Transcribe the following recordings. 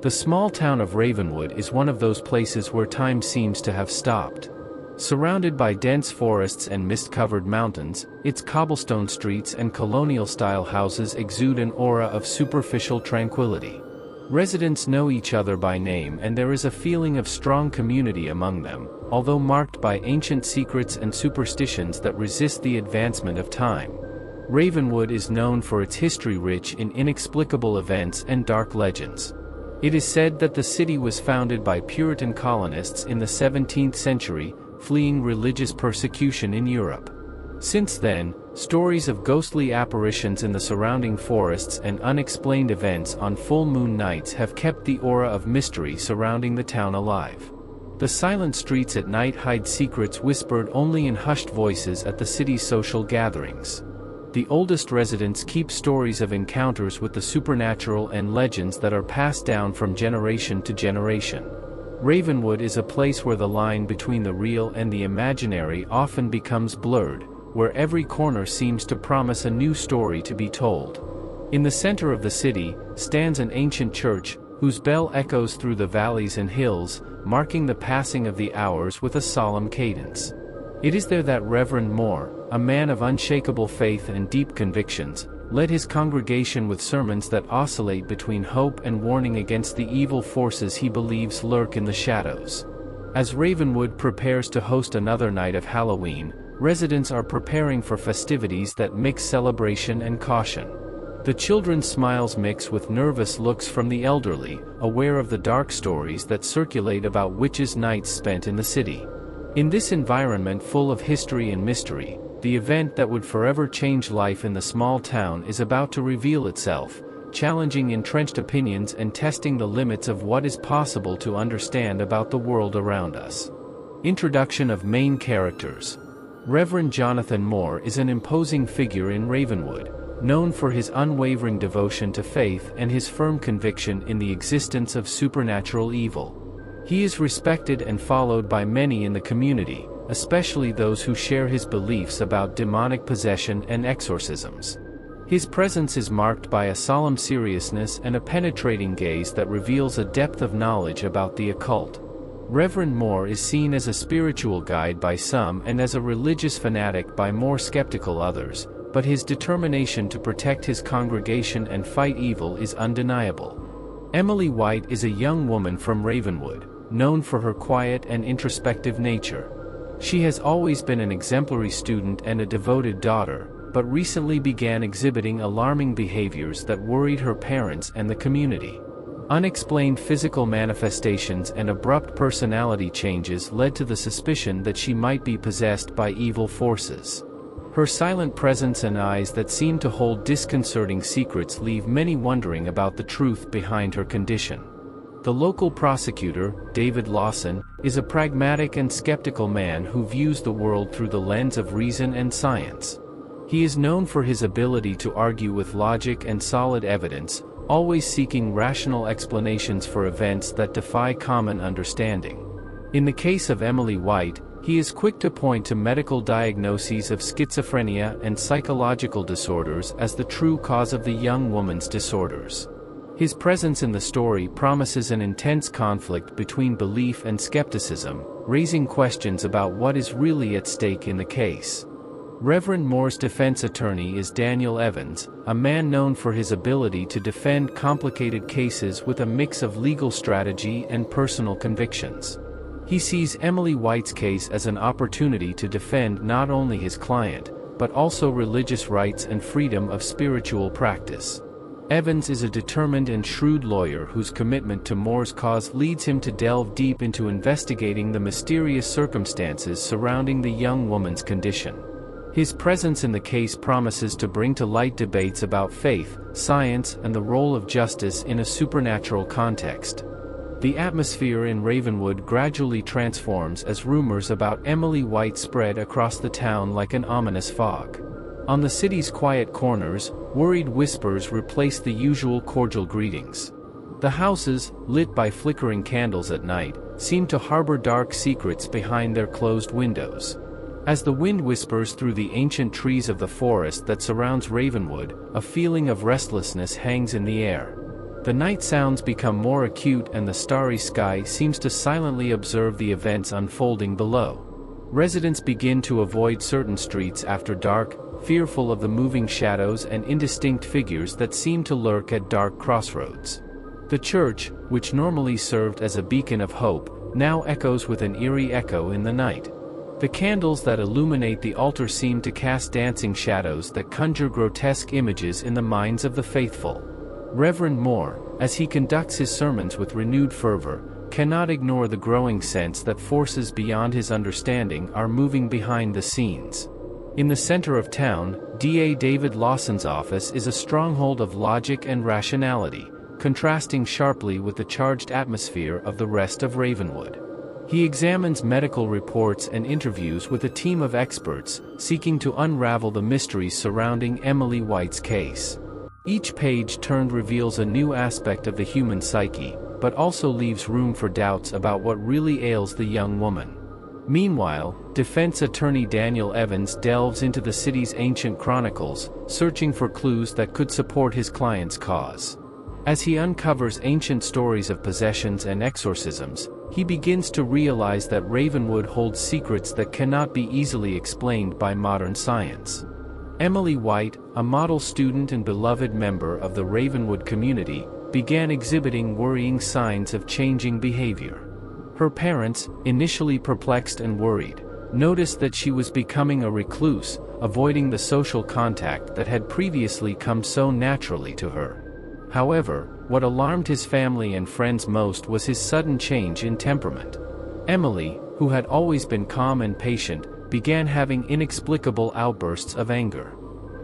The small town of Ravenwood is one of those places where time seems to have stopped. Surrounded by dense forests and mist-covered mountains, its cobblestone streets and colonial-style houses exude an aura of superficial tranquility. Residents know each other by name and there is a feeling of strong community among them, although marked by ancient secrets and superstitions that resist the advancement of time. Ravenwood is known for its history rich in inexplicable events and dark legends. It is said that the city was founded by Puritan colonists in the 17th century, fleeing religious persecution in Europe. Since then, stories of ghostly apparitions in the surrounding forests and unexplained events on full moon nights have kept the aura of mystery surrounding the town alive. The silent streets at night hide secrets whispered only in hushed voices at the city's social gatherings. The oldest residents keep stories of encounters with the supernatural and legends that are passed down from generation to generation. Ravenwood is a place where the line between the real and the imaginary often becomes blurred, where every corner seems to promise a new story to be told. In the center of the city stands an ancient church, whose bell echoes through the valleys and hills, marking the passing of the hours with a solemn cadence. It is there that Reverend Moore, a man of unshakable faith and deep convictions, led his congregation with sermons that oscillate between hope and warning against the evil forces he believes lurk in the shadows. As Ravenwood prepares to host another night of Halloween, residents are preparing for festivities that mix celebration and caution. The children's smiles mix with nervous looks from the elderly, aware of the dark stories that circulate about witches' nights spent in the city. In this environment full of history and mystery, the event that would forever change life in the small town is about to reveal itself, challenging entrenched opinions and testing the limits of what is possible to understand about the world around us. Introduction of main characters. Reverend Jonathan Moore is an imposing figure in Ravenwood, known for his unwavering devotion to faith and his firm conviction in the existence of supernatural evil. He is respected and followed by many in the community, especially those who share his beliefs about demonic possession and exorcisms. His presence is marked by a solemn seriousness and a penetrating gaze that reveals a depth of knowledge about the occult. Reverend Moore is seen as a spiritual guide by some and as a religious fanatic by more skeptical others, but his determination to protect his congregation and fight evil is undeniable. Emily White is a young woman from Ravenwood, known for her quiet and introspective nature. She has always been an exemplary student and a devoted daughter, but recently began exhibiting alarming behaviors that worried her parents and the community. Unexplained physical manifestations and abrupt personality changes led to the suspicion that she might be possessed by evil forces. Her silent presence and eyes that seem to hold disconcerting secrets leave many wondering about the truth behind her condition. The local prosecutor, David Lawson, is a pragmatic and skeptical man who views the world through the lens of reason and science. He is known for his ability to argue with logic and solid evidence, always seeking rational explanations for events that defy common understanding. In the case of Emily White, he is quick to point to medical diagnoses of schizophrenia and psychological disorders as the true cause of the young woman's disorders. His presence in the story promises an intense conflict between belief and skepticism, raising questions about what is really at stake in the case. Reverend Moore's defense attorney is Daniel Evans, a man known for his ability to defend complicated cases with a mix of legal strategy and personal convictions. He sees Emily White's case as an opportunity to defend not only his client, but also religious rights and freedom of spiritual practice. Evans is a determined and shrewd lawyer whose commitment to Moore's cause leads him to delve deep into investigating the mysterious circumstances surrounding the young woman's condition. His presence in the case promises to bring to light debates about faith, science, and the role of justice in a supernatural context. The atmosphere in Ravenwood gradually transforms as rumors about Emily White spread across the town like an ominous fog. On the city's quiet corners, worried whispers replace the usual cordial greetings. The houses, lit by flickering candles at night, seem to harbor dark secrets behind their closed windows. As the wind whispers through the ancient trees of the forest that surrounds Ravenwood, a feeling of restlessness hangs in the air. The night sounds become more acute and the starry sky seems to silently observe the events unfolding below. Residents begin to avoid certain streets after dark, fearful of the moving shadows and indistinct figures that seem to lurk at dark crossroads. The church, which normally served as a beacon of hope, now echoes with an eerie echo in the night. The candles that illuminate the altar seem to cast dancing shadows that conjure grotesque images in the minds of the faithful. Reverend Moore, as he conducts his sermons with renewed fervor, cannot ignore the growing sense that forces beyond his understanding are moving behind the scenes. In the center of town, D.A. David Lawson's office is a stronghold of logic and rationality, contrasting sharply with the charged atmosphere of the rest of Ravenwood. He examines medical reports and interviews with a team of experts, seeking to unravel the mysteries surrounding Emily White's case. Each page turned reveals a new aspect of the human psyche, but also leaves room for doubts about what really ails the young woman. Meanwhile, defense attorney Daniel Evans delves into the city's ancient chronicles, searching for clues that could support his client's cause. As he uncovers ancient stories of possessions and exorcisms, he begins to realize that Ravenwood holds secrets that cannot be easily explained by modern science. Emily White, a model student and beloved member of the Ravenwood community, began exhibiting worrying signs of changing behavior. Her parents, initially perplexed and worried, noticed that she was becoming a recluse, avoiding the social contact that had previously come so naturally to her. However, what alarmed his family and friends most was his sudden change in temperament. Emily, who had always been calm and patient, began having inexplicable outbursts of anger.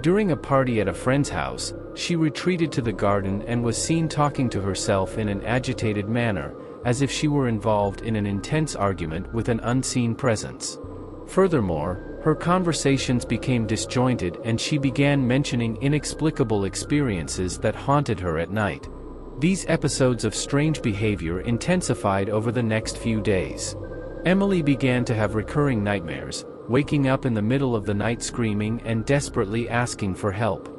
During a party at a friend's house, she retreated to the garden and was seen talking to herself in an agitated manner, as if she were involved in an intense argument with an unseen presence. Furthermore, her conversations became disjointed and she began mentioning inexplicable experiences that haunted her at night. These episodes of strange behavior intensified over the next few days. Emily began to have recurring nightmares, waking up in the middle of the night screaming and desperately asking for help.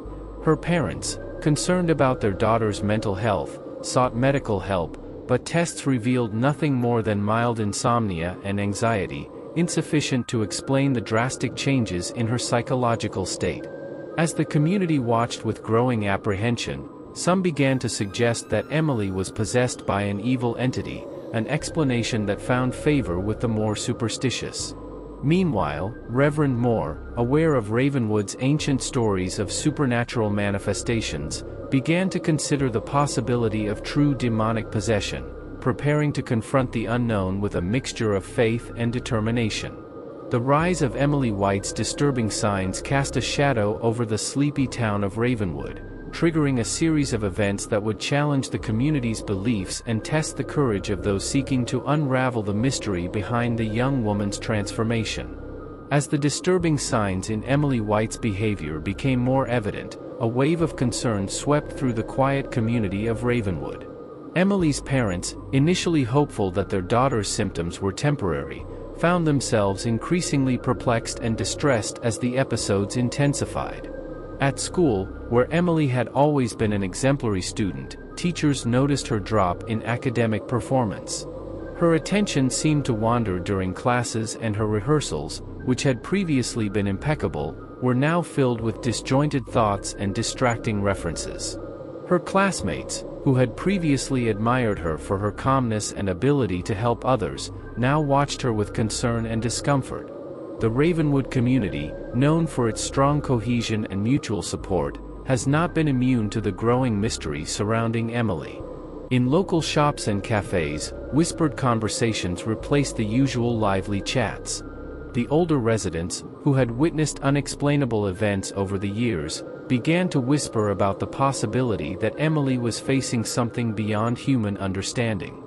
Her parents, concerned about their daughter's mental health, sought medical help, but tests revealed nothing more than mild insomnia and anxiety, insufficient to explain the drastic changes in her psychological state. As the community watched with growing apprehension, some began to suggest that Emily was possessed by an evil entity, an explanation that found favor with the more superstitious. Meanwhile, Reverend Moore, aware of Ravenwood's ancient stories of supernatural manifestations, began to consider the possibility of true demonic possession, preparing to confront the unknown with a mixture of faith and determination. The rise of Emily White's disturbing signs cast a shadow over the sleepy town of Ravenwood, triggering a series of events that would challenge the community's beliefs and test the courage of those seeking to unravel the mystery behind the young woman's transformation. As the disturbing signs in Emily White's behavior became more evident, a wave of concern swept through the quiet community of Ravenwood. Emily's parents, initially hopeful that their daughter's symptoms were temporary, found themselves increasingly perplexed and distressed as the episodes intensified. At school, where Emily had always been an exemplary student, teachers noticed her drop in academic performance. Her attention seemed to wander during classes and her rehearsals, which had previously been impeccable, were now filled with disjointed thoughts and distracting references. Her classmates, who had previously admired her for her calmness and ability to help others, now watched her with concern and discomfort. The Ravenwood community, known for its strong cohesion and mutual support, has not been immune to the growing mystery surrounding Emily. In local shops and cafes, whispered conversations replaced the usual lively chats. The older residents, who had witnessed unexplainable events over the years, began to whisper about the possibility that Emily was facing something beyond human understanding.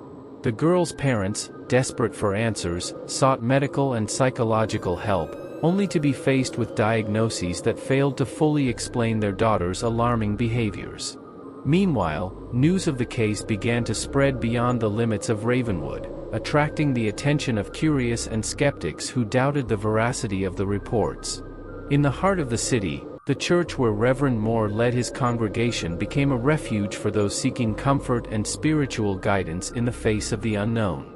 The girl's parents, desperate for answers, sought medical and psychological help, only to be faced with diagnoses that failed to fully explain their daughter's alarming behaviors. Meanwhile, news of the case began to spread beyond the limits of Ravenwood, attracting the attention of curious and skeptics who doubted the veracity of the reports. In the heart of the city, The church where Reverend Moore led his congregation became a refuge for those seeking comfort and spiritual guidance in the face of the unknown.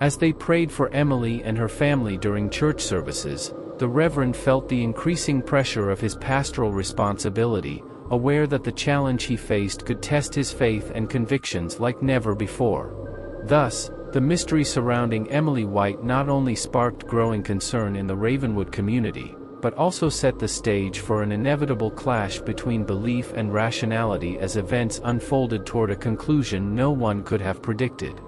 As they prayed for Emily and her family during church services, the Reverend felt the increasing pressure of his pastoral responsibility, aware that the challenge he faced could test his faith and convictions like never before. Thus, the mystery surrounding Emily White not only sparked growing concern in the Ravenwood community, but also set the stage for an inevitable clash between belief and rationality as events unfolded toward a conclusion no one could have predicted.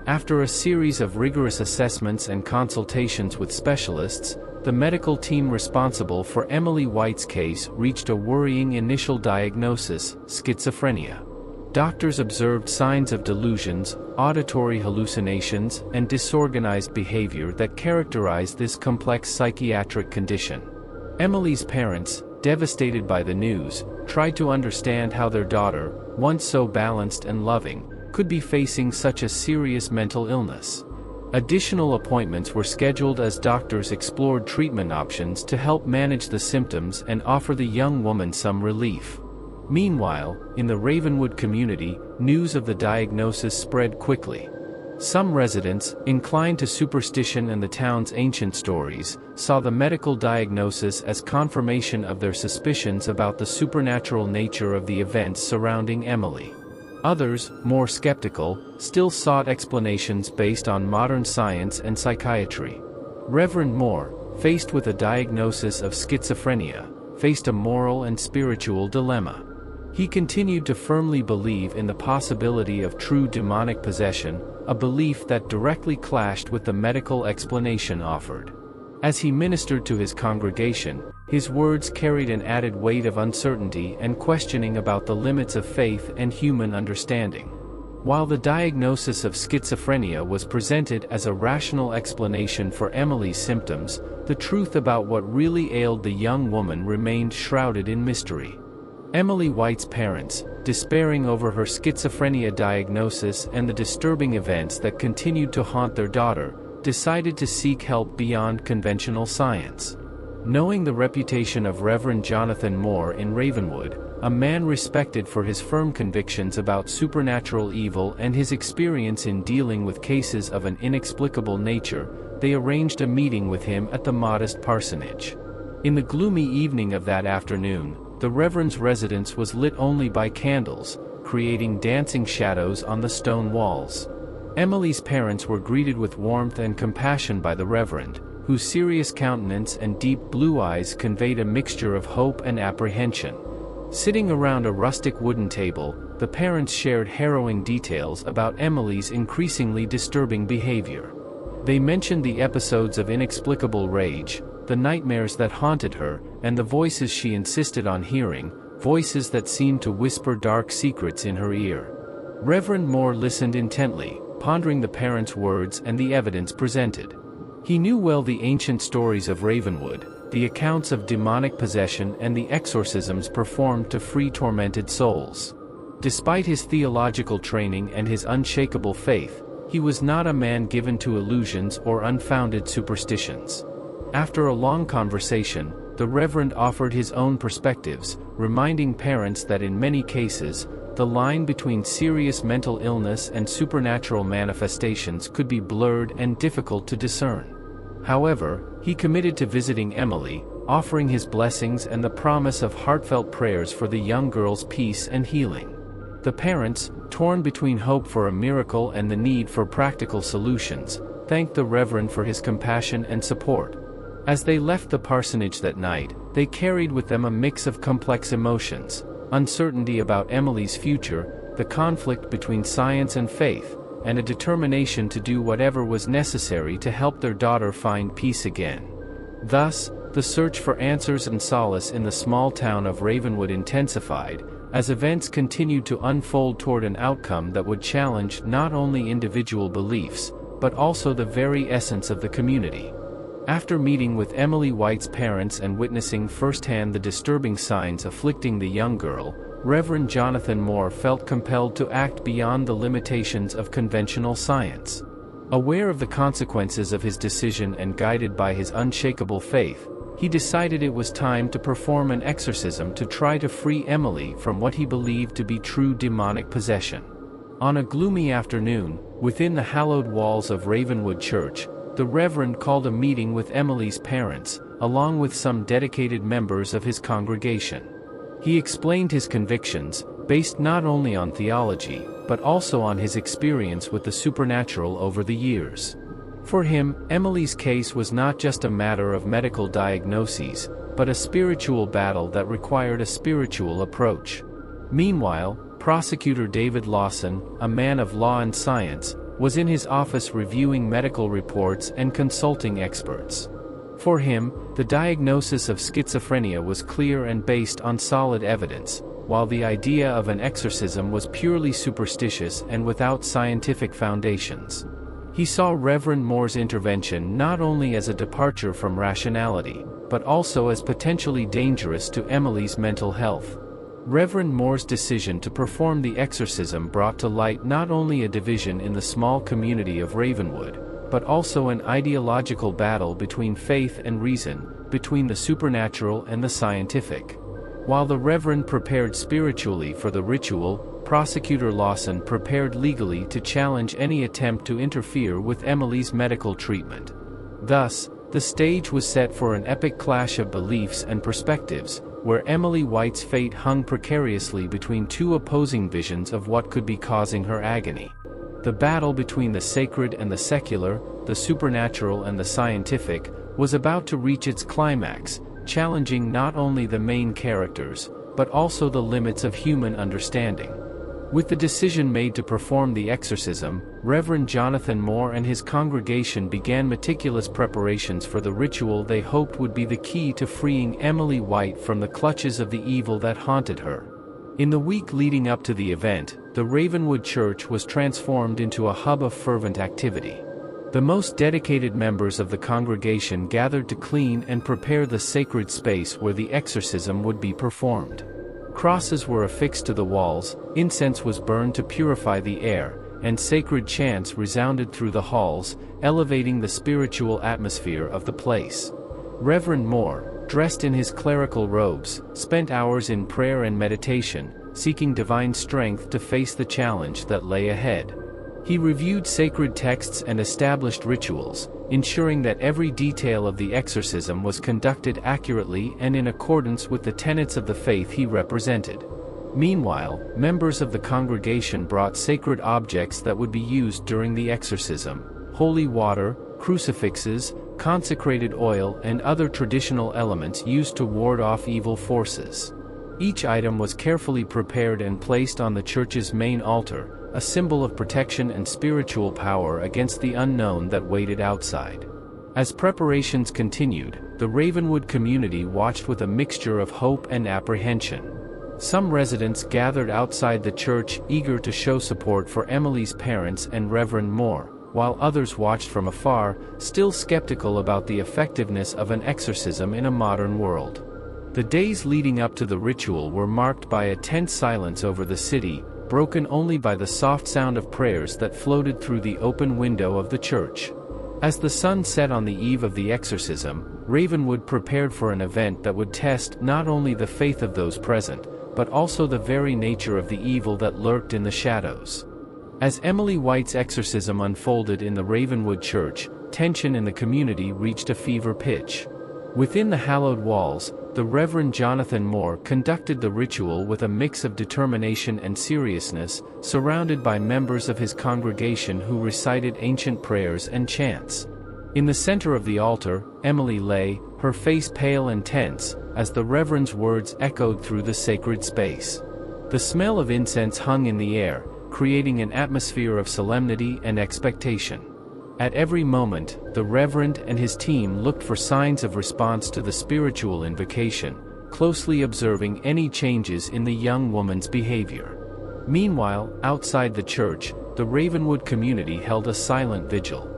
After a series of rigorous assessments and consultations with specialists, the medical team responsible for Emily White's case reached a worrying initial diagnosis: schizophrenia. Doctors observed signs of delusions, auditory hallucinations, and disorganized behavior that characterized this complex psychiatric condition. Emily's parents, devastated by the news, tried to understand how their daughter, once so balanced and loving, could be facing such a serious mental illness. Additional appointments were scheduled as doctors explored treatment options to help manage the symptoms and offer the young woman some relief. Meanwhile, in the Ravenwood community, news of the diagnosis spread quickly. Some residents, inclined to superstition and the town's ancient stories, saw the medical diagnosis as confirmation of their suspicions about the supernatural nature of the events surrounding Emily. Others, more skeptical, still sought explanations based on modern science and psychiatry. Reverend Moore, faced with a diagnosis of schizophrenia, faced a moral and spiritual dilemma. He continued to firmly believe in the possibility of true demonic possession, a belief that directly clashed with the medical explanation offered. As he ministered to his congregation, his words carried an added weight of uncertainty and questioning about the limits of faith and human understanding. While the diagnosis of schizophrenia was presented as a rational explanation for Emily's symptoms, the truth about what really ailed the young woman remained shrouded in mystery. Emily White's parents, despairing over her schizophrenia diagnosis and the disturbing events that continued to haunt their daughter, decided to seek help beyond conventional science. Knowing the reputation of Reverend Jonathan Moore in Ravenwood, a man respected for his firm convictions about supernatural evil and his experience in dealing with cases of an inexplicable nature, they arranged a meeting with him at the modest parsonage. In the gloomy evening of that afternoon, the Reverend's residence was lit only by candles, creating dancing shadows on the stone walls. Emily's parents were greeted with warmth and compassion by the Reverend, whose serious countenance and deep blue eyes conveyed a mixture of hope and apprehension. Sitting around a rustic wooden table, the parents shared harrowing details about Emily's increasingly disturbing behavior. They mentioned the episodes of inexplicable rage, the nightmares that haunted her, and the voices she insisted on hearing, voices that seemed to whisper dark secrets in her ear. Reverend Moore listened intently, pondering the parents' words and the evidence presented. He knew well the ancient stories of Ravenwood, the accounts of demonic possession and the exorcisms performed to free tormented souls. Despite his theological training and his unshakable faith, he was not a man given to illusions or unfounded superstitions. After a long conversation, the Reverend offered his own perspectives, reminding parents that in many cases, the line between serious mental illness and supernatural manifestations could be blurred and difficult to discern. However, he committed to visiting Emily, offering his blessings and the promise of heartfelt prayers for the young girl's peace and healing. The parents, torn between hope for a miracle and the need for practical solutions, thanked the Reverend for his compassion and support. As they left the parsonage that night, they carried with them a mix of complex emotions: uncertainty about Emily's future, the conflict between science and faith, and a determination to do whatever was necessary to help their daughter find peace again. Thus, the search for answers and solace in the small town of Ravenwood intensified, as events continued to unfold toward an outcome that would challenge not only individual beliefs, but also the very essence of the community. After meeting with Emily White's parents and witnessing firsthand the disturbing signs afflicting the young girl, Reverend Jonathan Moore felt compelled to act beyond the limitations of conventional science. Aware of the consequences of his decision and guided by his unshakable faith, He decided it was time to perform an exorcism to try to free Emily from what he believed to be true demonic possession. On a gloomy afternoon, within the hallowed walls of Ravenwood Church, the Reverend called a meeting with Emily's parents, along with some dedicated members of his congregation. He explained his convictions, based not only on theology, but also on his experience with the supernatural over the years. For him, Emily's case was not just a matter of medical diagnoses, but a spiritual battle that required a spiritual approach. Meanwhile, prosecutor David Lawson, a man of law and science, was in his office reviewing medical reports and consulting experts. For him, the diagnosis of schizophrenia was clear and based on solid evidence, while the idea of an exorcism was purely superstitious and without scientific foundations. He saw Reverend Moore's intervention not only as a departure from rationality, but also as potentially dangerous to Emily's mental health. Reverend Moore's decision to perform the exorcism brought to light not only a division in the small community of Ravenwood, but also an ideological battle between faith and reason, between the supernatural and the scientific. While the Reverend prepared spiritually for the ritual, prosecutor Lawson prepared legally to challenge any attempt to interfere with Emily's medical treatment. Thus, the stage was set for an epic clash of beliefs and perspectives, where Emily White's fate hung precariously between two opposing visions of what could be causing her agony. The battle between the sacred and the secular, the supernatural and the scientific, was about to reach its climax, challenging not only the main characters, but also the limits of human understanding. With the decision made to perform the exorcism, Reverend Jonathan Moore and his congregation began meticulous preparations for the ritual they hoped would be the key to freeing Emily White from the clutches of the evil that haunted her. In the week leading up to the event, the Ravenwood Church was transformed into a hub of fervent activity. The most dedicated members of the congregation gathered to clean and prepare the sacred space where the exorcism would be performed. Crosses were affixed to the walls, incense was burned to purify the air, and sacred chants resounded through the halls, elevating the spiritual atmosphere of the place. Reverend Moore, dressed in his clerical robes, spent hours in prayer and meditation, seeking divine strength to face the challenge that lay ahead. He reviewed sacred texts and established rituals, ensuring that every detail of the exorcism was conducted accurately and in accordance with the tenets of the faith he represented. Meanwhile, members of the congregation brought sacred objects that would be used during the exorcism: holy water, crucifixes, consecrated oil, and other traditional elements used to ward off evil forces. Each item was carefully prepared and placed on the church's main altar, a symbol of protection and spiritual power against the unknown that waited outside. As preparations continued, the Ravenwood community watched with a mixture of hope and apprehension. Some residents gathered outside the church, eager to show support for Emily's parents and Reverend Moore, while others watched from afar, still skeptical about the effectiveness of an exorcism in a modern world. The days leading up to the ritual were marked by a tense silence over the city, broken only by the soft sound of prayers that floated through the open window of the church. As the sun set on the eve of the exorcism, Ravenwood prepared for an event that would test not only the faith of those present, but also the very nature of the evil that lurked in the shadows. As Emily White's exorcism unfolded in the Ravenwood Church, tension in the community reached a fever pitch. Within the hallowed walls, the Reverend Jonathan Moore conducted the ritual with a mix of determination and seriousness, surrounded by members of his congregation who recited ancient prayers and chants. In the center of the altar, Emily lay, her face pale and tense, as the Reverend's words echoed through the sacred space. The smell of incense hung in the air, creating an atmosphere of solemnity and expectation. At every moment, the Reverend and his team looked for signs of response to the spiritual invocation, closely observing any changes in the young woman's behavior. Meanwhile, outside the church, the Ravenwood community held a silent vigil.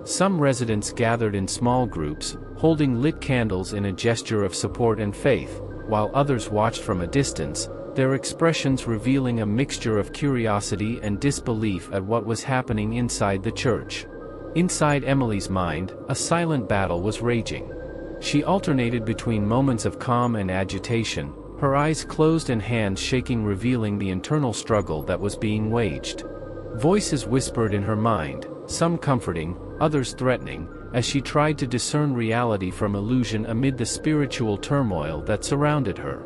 Some residents gathered in small groups, holding lit candles in a gesture of support and faith, while others watched from a distance, their expressions revealing a mixture of curiosity and disbelief at what was happening inside the church. Inside Emily's mind, a silent battle was raging. She alternated between moments of calm and agitation, her eyes closed and hands shaking, revealing the internal struggle that was being waged. Voices whispered in her mind, some comforting, others threatening, as she tried to discern reality from illusion amid the spiritual turmoil that surrounded her.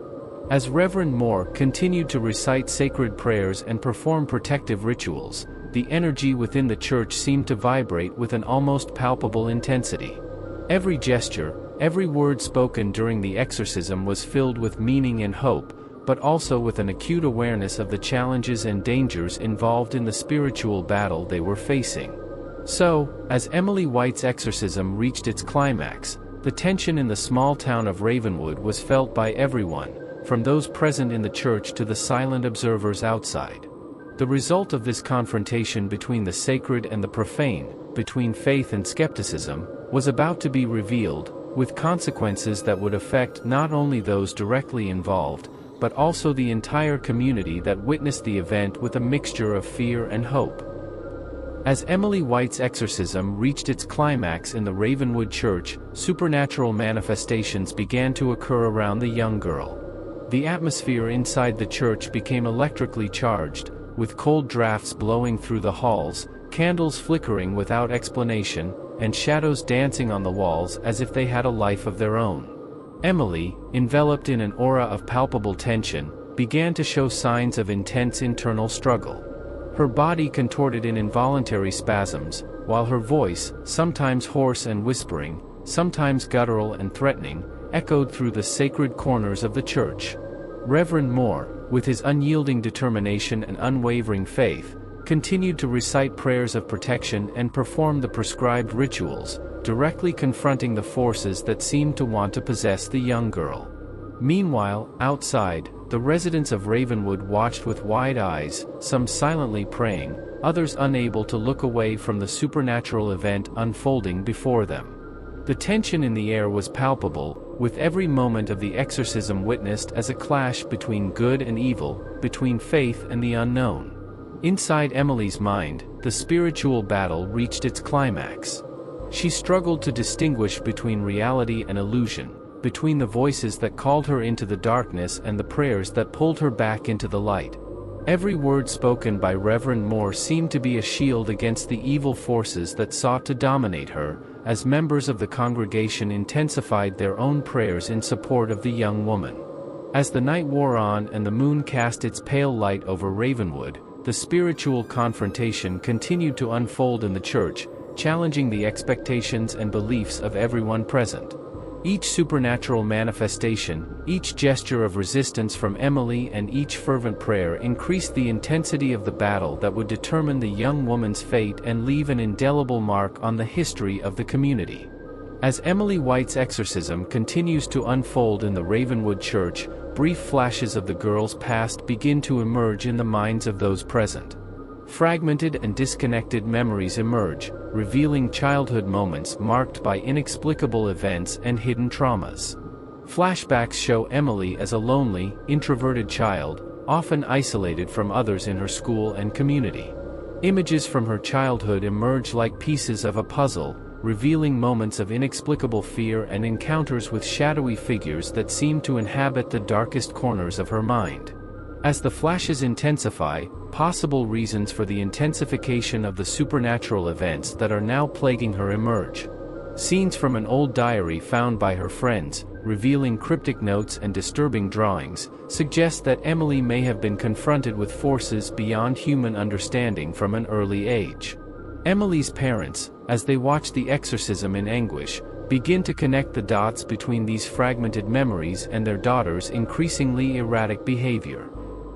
As Reverend Moore continued to recite sacred prayers and perform protective rituals, the energy within the church seemed to vibrate with an almost palpable intensity. Every gesture, every word spoken during the exorcism was filled with meaning and hope, but also with an acute awareness of the challenges and dangers involved in the spiritual battle they were facing. So, as Emily White's exorcism reached its climax, the tension in the small town of Ravenwood was felt by everyone, from those present in the church to the silent observers outside. The result of this confrontation between the sacred and the profane, between faith and skepticism, was about to be revealed, with consequences that would affect not only those directly involved, but also the entire community that witnessed the event with a mixture of fear and hope. As Emily White's exorcism reached its climax in the Ravenwood church, supernatural manifestations began to occur around the young girl. The atmosphere inside the church became electrically charged, with cold drafts blowing through the halls, candles flickering without explanation, and shadows dancing on the walls as if they had a life of their own. Emily, enveloped in an aura of palpable tension, began to show signs of intense internal struggle. Her body contorted in involuntary spasms, while her voice, sometimes hoarse and whispering, sometimes guttural and threatening, echoed through the sacred corners of the church. Reverend Moore, with his unyielding determination and unwavering faith, continued to recite prayers of protection and perform the prescribed rituals, directly confronting the forces that seemed to want to possess the young girl. Meanwhile, outside, the residents of Ravenwood watched with wide eyes, some silently praying, others unable to look away from the supernatural event unfolding before them. The tension in the air was palpable, with every moment of the exorcism witnessed as a clash between good and evil, between faith and the unknown. Inside Emily's mind, the spiritual battle reached its climax. She struggled to distinguish between reality and illusion, between the voices that called her into the darkness and the prayers that pulled her back into the light. Every word spoken by Reverend Moore seemed to be a shield against the evil forces that sought to dominate her, as members of the congregation intensified their own prayers in support of the young woman. As the night wore on and the moon cast its pale light over Ravenwood, the spiritual confrontation continued to unfold in the church, challenging the expectations and beliefs of everyone present. Each supernatural manifestation, each gesture of resistance from Emily and each fervent prayer increased the intensity of the battle that would determine the young woman's fate and leave an indelible mark on the history of the community. As Emily White's exorcism continues to unfold in the Ravenwood Church, brief flashes of the girl's past begin to emerge in the minds of those present. Fragmented and disconnected memories emerge, revealing childhood moments marked by inexplicable events and hidden traumas. Flashbacks show Emily as a lonely, introverted child, often isolated from others in her school and community. Images from her childhood emerge like pieces of a puzzle, revealing moments of inexplicable fear and encounters with shadowy figures that seem to inhabit the darkest corners of her mind. As the flashes intensify, possible reasons for the intensification of the supernatural events that are now plaguing her emerge. Scenes from an old diary found by her friends, revealing cryptic notes and disturbing drawings, suggest that Emily may have been confronted with forces beyond human understanding from an early age. Emily's parents, as they watch the exorcism in anguish, begin to connect the dots between these fragmented memories and their daughter's increasingly erratic behavior.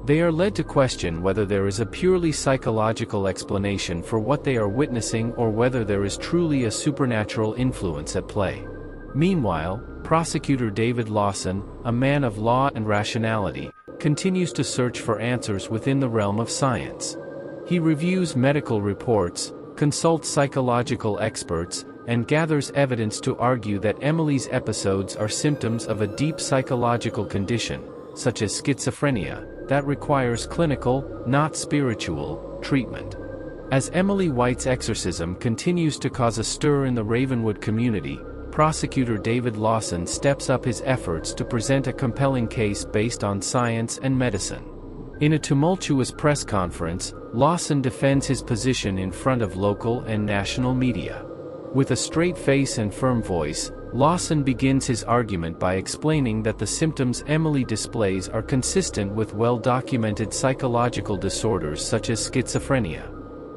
They are led to question whether there is a purely psychological explanation for what they are witnessing or whether there is truly a supernatural influence at play. Meanwhile, prosecutor David Lawson, a man of law and rationality, continues to search for answers within the realm of science. He reviews medical reports, consults psychological experts, and gathers evidence to argue that Emily's episodes are symptoms of a deep psychological condition, such as schizophrenia, that requires clinical, not spiritual, treatment. As Emily White's exorcism continues to cause a stir in the Ravenwood community, prosecutor David Lawson steps up his efforts to present a compelling case based on science and medicine. In a tumultuous press conference, Lawson defends his position in front of local and national media. With a straight face and firm voice, Lawson begins his argument by explaining that the symptoms Emily displays are consistent with well-documented psychological disorders such as schizophrenia.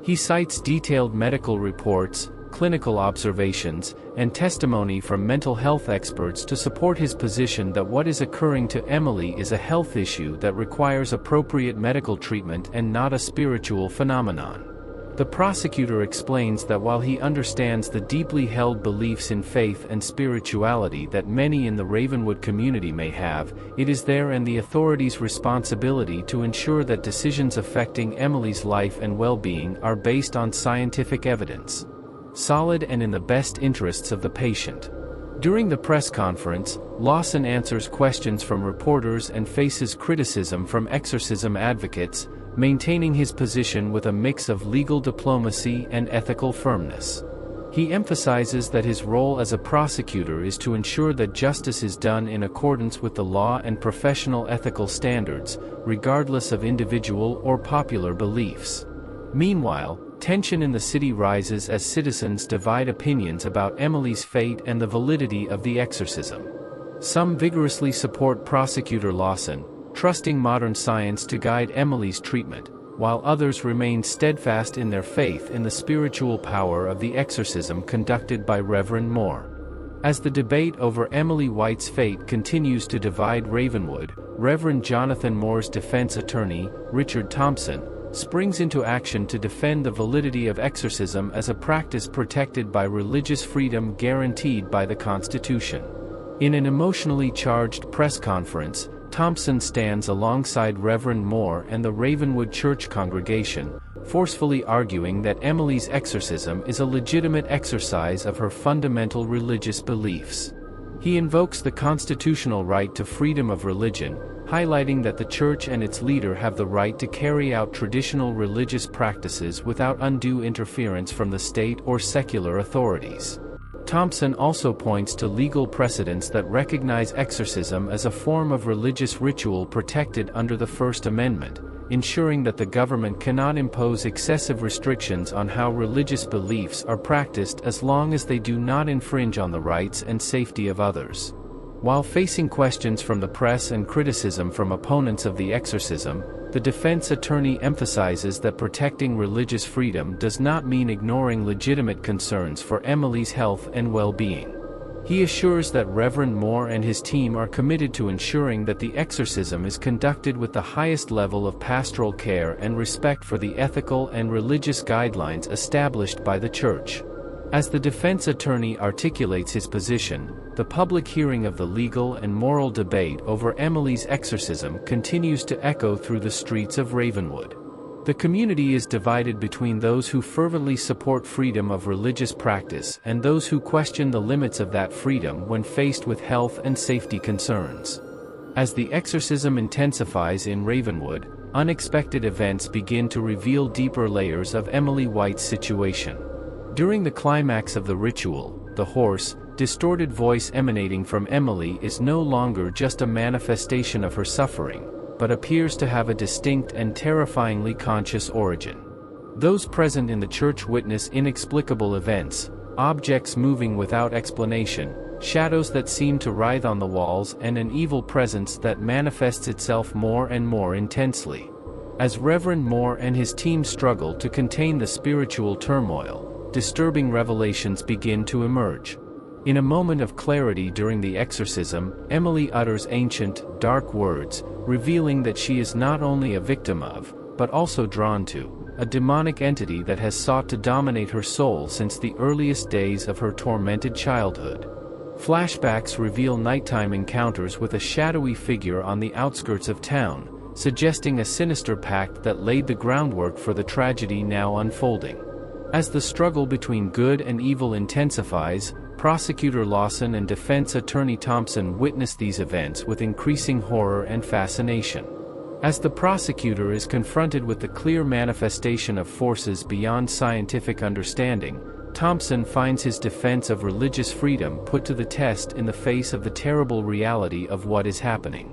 He cites detailed medical reports, clinical observations, and testimony from mental health experts to support his position that what is occurring to Emily is a health issue that requires appropriate medical treatment and not a spiritual phenomenon. The prosecutor explains that while he understands the deeply held beliefs in faith and spirituality that many in the Ravenwood community may have, it is their and the authorities' responsibility to ensure that decisions affecting Emily's life and well-being are based on scientific evidence, solid and in the best interests of the patient. During the press conference, Lawson answers questions from reporters and faces criticism from exorcism advocates, maintaining his position with a mix of legal diplomacy and ethical firmness. He emphasizes that his role as a prosecutor is to ensure that justice is done in accordance with the law and professional ethical standards, regardless of individual or popular beliefs. Meanwhile, tension in the city rises as citizens divide opinions about Emily's fate and the validity of the exorcism. Some vigorously support prosecutor Lawson, trusting modern science to guide Emily's treatment, while others remain steadfast in their faith in the spiritual power of the exorcism conducted by Reverend Moore. As the debate over Emily White's fate continues to divide Ravenwood, Reverend Jonathan Moore's defense attorney, Richard Thompson, springs into action to defend the validity of exorcism as a practice protected by religious freedom guaranteed by the Constitution. In an emotionally charged press conference, Thompson stands alongside Reverend Moore and the Ravenwood Church congregation, forcefully arguing that Emily's exorcism is a legitimate exercise of her fundamental religious beliefs. He invokes the constitutional right to freedom of religion, highlighting that the church and its leader have the right to carry out traditional religious practices without undue interference from the state or secular authorities. Thompson also points to legal precedents that recognize exorcism as a form of religious ritual protected under the First Amendment, ensuring that the government cannot impose excessive restrictions on how religious beliefs are practiced as long as they do not infringe on the rights and safety of others. While facing questions from the press and criticism from opponents of the exorcism, the defense attorney emphasizes that protecting religious freedom does not mean ignoring legitimate concerns for Emily's health and well-being. He assures that Reverend Moore and his team are committed to ensuring that the exorcism is conducted with the highest level of pastoral care and respect for the ethical and religious guidelines established by the Church. As the defense attorney articulates his position, the public hearing of the legal and moral debate over Emily's exorcism continues to echo through the streets of Ravenwood. The community is divided between those who fervently support freedom of religious practice and those who question the limits of that freedom when faced with health and safety concerns. As the exorcism intensifies in Ravenwood, unexpected events begin to reveal deeper layers of Emily White's situation. During the climax of the ritual, the hoarse, distorted voice emanating from Emily is no longer just a manifestation of her suffering, but appears to have a distinct and terrifyingly conscious origin. Those present in the church witness inexplicable events, objects moving without explanation, shadows that seem to writhe on the walls, and an evil presence that manifests itself more and more intensely. As Reverend Moore and his team struggle to contain the spiritual turmoil, disturbing revelations begin to emerge. In a moment of clarity during the exorcism, Emily utters ancient, dark words, revealing that she is not only a victim of, but also drawn to, a demonic entity that has sought to dominate her soul since the earliest days of her tormented childhood. Flashbacks reveal nighttime encounters with a shadowy figure on the outskirts of town, suggesting a sinister pact that laid the groundwork for the tragedy now unfolding. As the struggle between good and evil intensifies, Prosecutor Lawson and defense attorney Thompson witness these events with increasing horror and fascination. As the prosecutor is confronted with the clear manifestation of forces beyond scientific understanding, Thompson finds his defense of religious freedom put to the test in the face of the terrible reality of what is happening.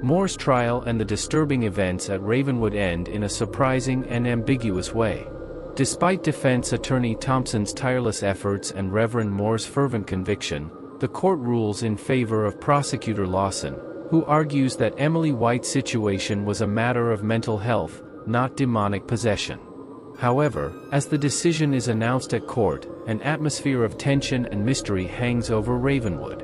Moore's trial and the disturbing events at Ravenwood end in a surprising and ambiguous way. Despite defense attorney Thompson's tireless efforts and Reverend Moore's fervent conviction, the court rules in favor of prosecutor Lawson, who argues that Emily White's situation was a matter of mental health, not demonic possession. However, as the decision is announced at court, an atmosphere of tension and mystery hangs over Ravenwood.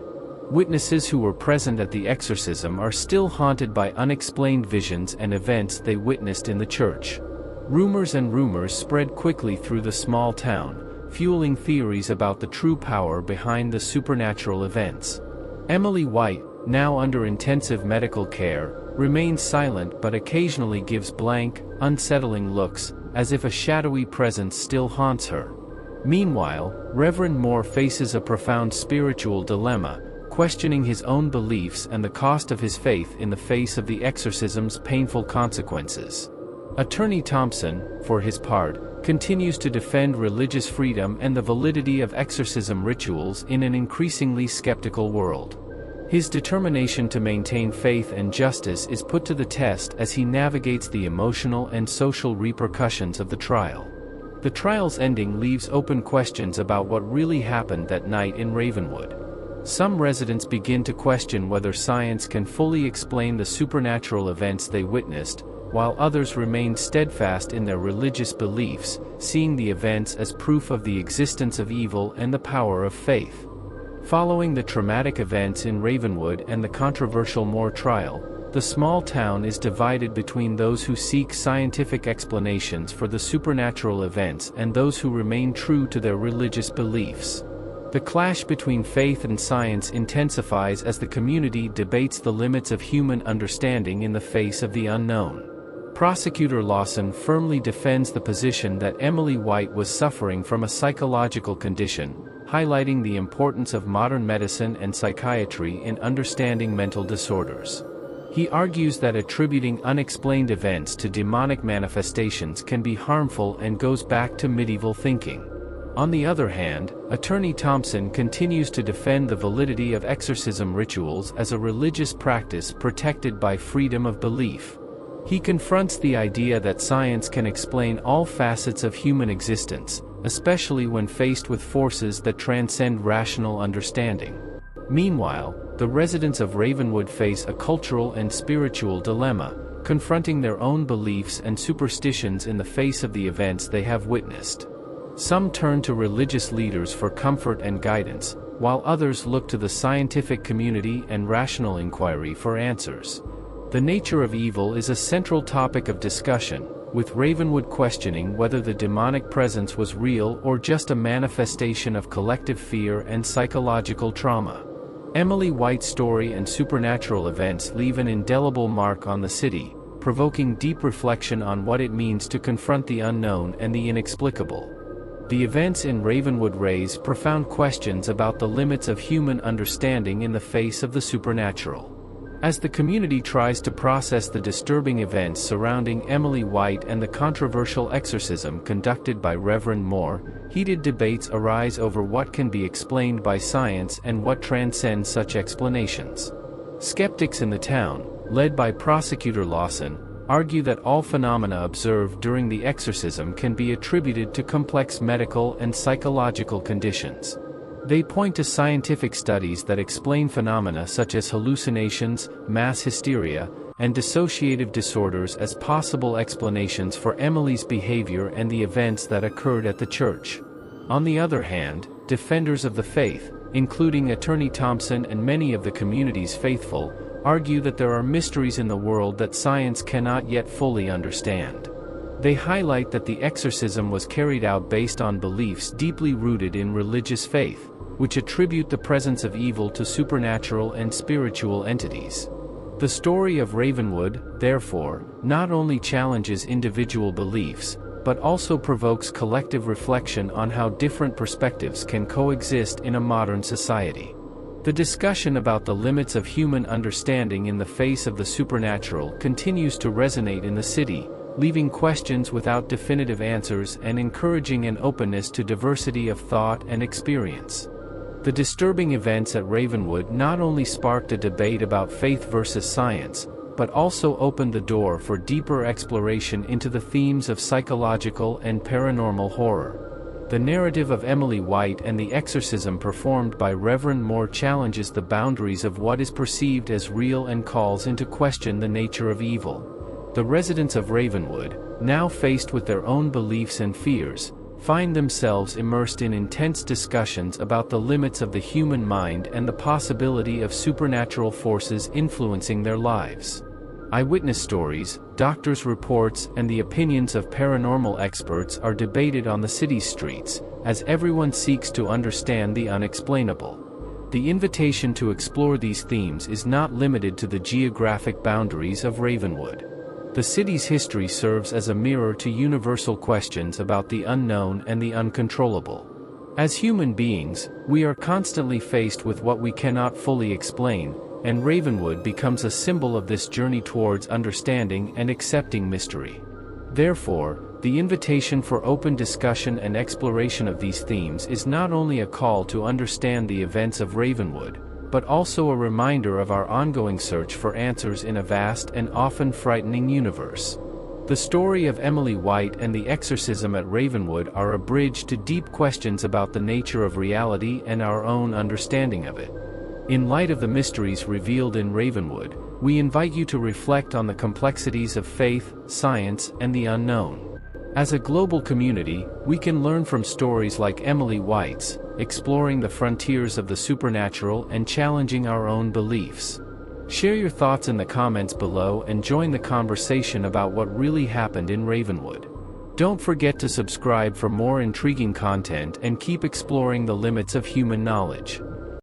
Witnesses who were present at the exorcism are still haunted by unexplained visions and events they witnessed in the church. Rumors and rumors spread quickly through the small town, fueling theories about the true power behind the supernatural events. Emily White, now under intensive medical care, remains silent but occasionally gives blank, unsettling looks, as if a shadowy presence still haunts her. Meanwhile, Reverend Moore faces a profound spiritual dilemma, questioning his own beliefs and the cost of his faith in the face of the exorcism's painful consequences. Attorney Thompson, for his part, continues to defend religious freedom and the validity of exorcism rituals in an increasingly skeptical world. His determination to maintain faith and justice is put to the test as he navigates the emotional and social repercussions of the trial. The trial's ending leaves open questions about what really happened that night in Ravenwood. Some residents begin to question whether science can fully explain the supernatural events they witnessed, while others remain steadfast in their religious beliefs, seeing the events as proof of the existence of evil and the power of faith. Following the traumatic events in Ravenwood and the controversial Moore trial, the small town is divided between those who seek scientific explanations for the supernatural events and those who remain true to their religious beliefs. The clash between faith and science intensifies as the community debates the limits of human understanding in the face of the unknown. Prosecutor Lawson firmly defends the position that Emily White was suffering from a psychological condition, highlighting the importance of modern medicine and psychiatry in understanding mental disorders. He argues that attributing unexplained events to demonic manifestations can be harmful and goes back to medieval thinking. On the other hand, attorney Thompson continues to defend the validity of exorcism rituals as a religious practice protected by freedom of belief. He confronts the idea that science can explain all facets of human existence, especially when faced with forces that transcend rational understanding. Meanwhile, the residents of Ravenwood face a cultural and spiritual dilemma, confronting their own beliefs and superstitions in the face of the events they have witnessed. Some turn to religious leaders for comfort and guidance, while others look to the scientific community and rational inquiry for answers. The nature of evil is a central topic of discussion, with Ravenwood questioning whether the demonic presence was real or just a manifestation of collective fear and psychological trauma. Emily White's story and supernatural events leave an indelible mark on the city, provoking deep reflection on what it means to confront the unknown and the inexplicable. The events in Ravenwood raise profound questions about the limits of human understanding in the face of the supernatural. As the community tries to process the disturbing events surrounding Emily White and the controversial exorcism conducted by Reverend Moore, heated debates arise over what can be explained by science and what transcends such explanations. Skeptics in the town, led by prosecutor Lawson, argue that all phenomena observed during the exorcism can be attributed to complex medical and psychological conditions. They point to scientific studies that explain phenomena such as hallucinations, mass hysteria, and dissociative disorders as possible explanations for Emily's behavior and the events that occurred at the church. On the other hand, defenders of the faith, including attorney Thompson and many of the community's faithful, argue that there are mysteries in the world that science cannot yet fully understand. They highlight that the exorcism was carried out based on beliefs deeply rooted in religious faith, which attribute the presence of evil to supernatural and spiritual entities. The story of Ravenwood, therefore, not only challenges individual beliefs, but also provokes collective reflection on how different perspectives can coexist in a modern society. The discussion about the limits of human understanding in the face of the supernatural continues to resonate in the city, leaving questions without definitive answers and encouraging an openness to diversity of thought and experience. The disturbing events at Ravenwood not only sparked a debate about faith versus science, but also opened the door for deeper exploration into the themes of psychological and paranormal horror. The narrative of Emily White and the exorcism performed by Reverend Moore challenges the boundaries of what is perceived as real and calls into question the nature of evil. The residents of Ravenwood, now faced with their own beliefs and fears, find themselves immersed in intense discussions about the limits of the human mind and the possibility of supernatural forces influencing their lives. Eyewitness stories, doctors' reports, and the opinions of paranormal experts are debated on the city's streets, as everyone seeks to understand the unexplainable. The invitation to explore these themes is not limited to the geographic boundaries of Ravenwood. The city's history serves as a mirror to universal questions about the unknown and the uncontrollable. As human beings, we are constantly faced with what we cannot fully explain, and Ravenwood becomes a symbol of this journey towards understanding and accepting mystery. Therefore, the invitation for open discussion and exploration of these themes is not only a call to understand the events of Ravenwood, but also a reminder of our ongoing search for answers in a vast and often frightening universe. The story of Emily White and the exorcism at Ravenwood are a bridge to deep questions about the nature of reality and our own understanding of it. In light of the mysteries revealed in Ravenwood, we invite you to reflect on the complexities of faith, science, and the unknown. As a global community, we can learn from stories like Emily White's, exploring the frontiers of the supernatural and challenging our own beliefs. Share your thoughts in the comments below and join the conversation about what really happened in Ravenwood. Don't forget to subscribe for more intriguing content and keep exploring the limits of human knowledge.